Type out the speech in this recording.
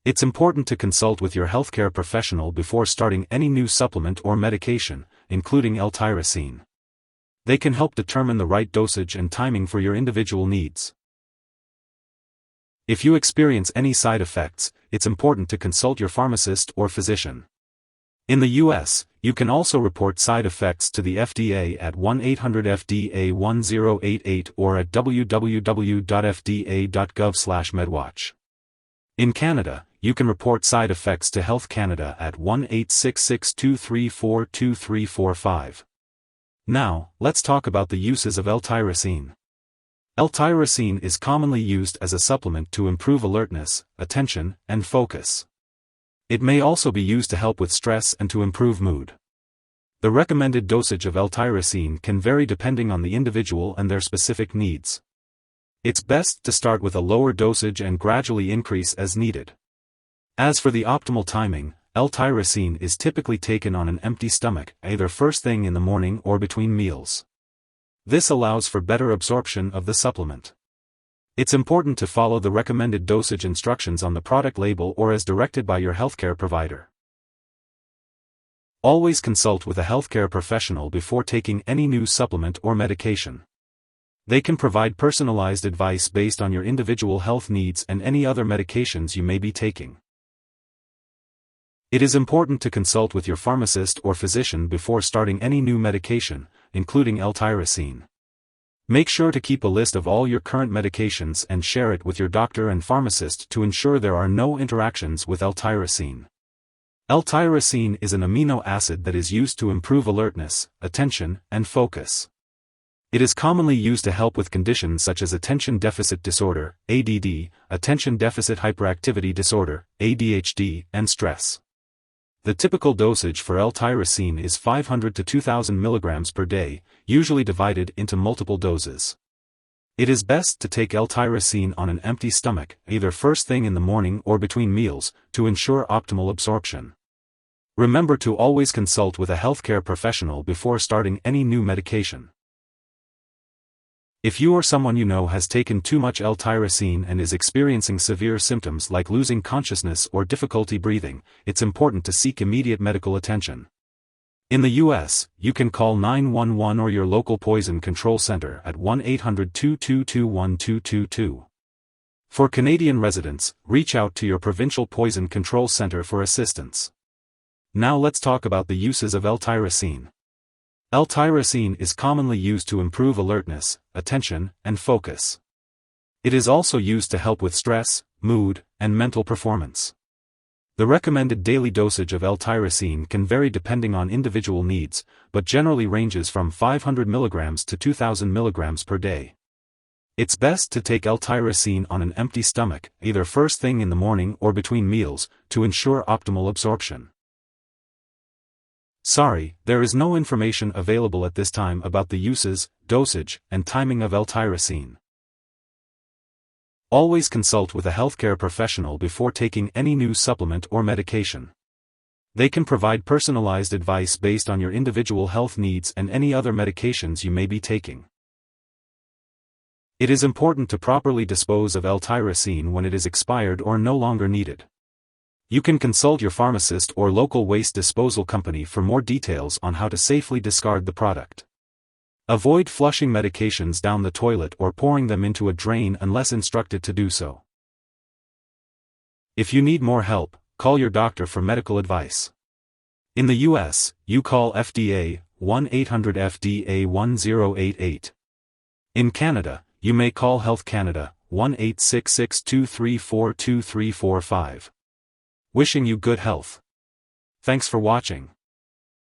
It's important to consult with your healthcare professional before starting any new supplement or medication, including L-Tyrosine. They can help determine the right dosage and timing for your individual needs. If you experience any side effects, it's important to consult your pharmacist or physician. In the US, you can also report side effects to the FDA at 1-800-FDA-1088 or at www.fda.gov/medwatch. In Canada, you can report side effects to Health Canada at 1-866-234-2345. Now, let's talk about the uses of L-Tyrosine. L-Tyrosine is commonly used as a supplement to improve alertness, attention, and focus. It may also be used to help with stress and to improve mood. The recommended dosage of L-Tyrosine can vary depending on the individual and their specific needs. It's best to start with a lower dosage and gradually increase as needed. As for the optimal timing, L-Tyrosine is typically taken on an empty stomach, either first thing in the morning or between meals. This allows for better absorption of the supplement. It's important to follow the recommended dosage instructions on the product label or as directed by your healthcare provider. Always consult with a healthcare professional before taking any new supplement or medication. They can provide personalized advice based on your individual health needs and any other medications you may be taking. It is important to consult with your pharmacist or physician before starting any new medication, including L-Tyrosine. Make sure to keep a list of all your current medications and share it with your doctor and pharmacist to ensure there are no interactions with L-Tyrosine. L-Tyrosine is an amino acid that is used to improve alertness, attention, and focus. It is commonly used to help with conditions such as attention deficit disorder, ADD, attention deficit hyperactivity disorder, ADHD, and stress. The typical dosage for L-Tyrosine is 500 to 2000 mg per day, usually divided into multiple doses. It is best to take L-Tyrosine on an empty stomach, either first thing in the morning or between meals, to ensure optimal absorption. Remember to always consult with a healthcare professional before starting any new medication. If you or someone you know has taken too much L-Tyrosine and is experiencing severe symptoms like losing consciousness or difficulty breathing, it's important to seek immediate medical attention. In the US, you can call 911 or your local poison control center at 1-800-222-1222. For Canadian residents, reach out to your provincial poison control center for assistance. Now let's talk about the uses of L-Tyrosine. L-Tyrosine is commonly used to improve alertness, attention, and focus. It is also used to help with stress, mood, and mental performance. The recommended daily dosage of L-Tyrosine can vary depending on individual needs, but generally ranges from 500 mg to 2000 mg per day. It's best to take L-Tyrosine on an empty stomach, either first thing in the morning or between meals, to ensure optimal absorption. Sorry, there is no information available at this time about the uses, dosage, and timing of L-Tyrosine. Always consult with a healthcare professional before taking any new supplement or medication. They can provide personalized advice based on your individual health needs and any other medications you may be taking. It is important to properly dispose of L-Tyrosine when it is expired or no longer needed. You can consult your pharmacist or local waste disposal company for more details on how to safely discard the product. Avoid flushing medications down the toilet or pouring them into a drain unless instructed to do so. If you need more help, call your doctor for medical advice. In the US, you call FDA, 1-800-FDA-1088. In Canada, you may call Health Canada, 1-866-234-2345. Wishing you good health. Thanks for watching.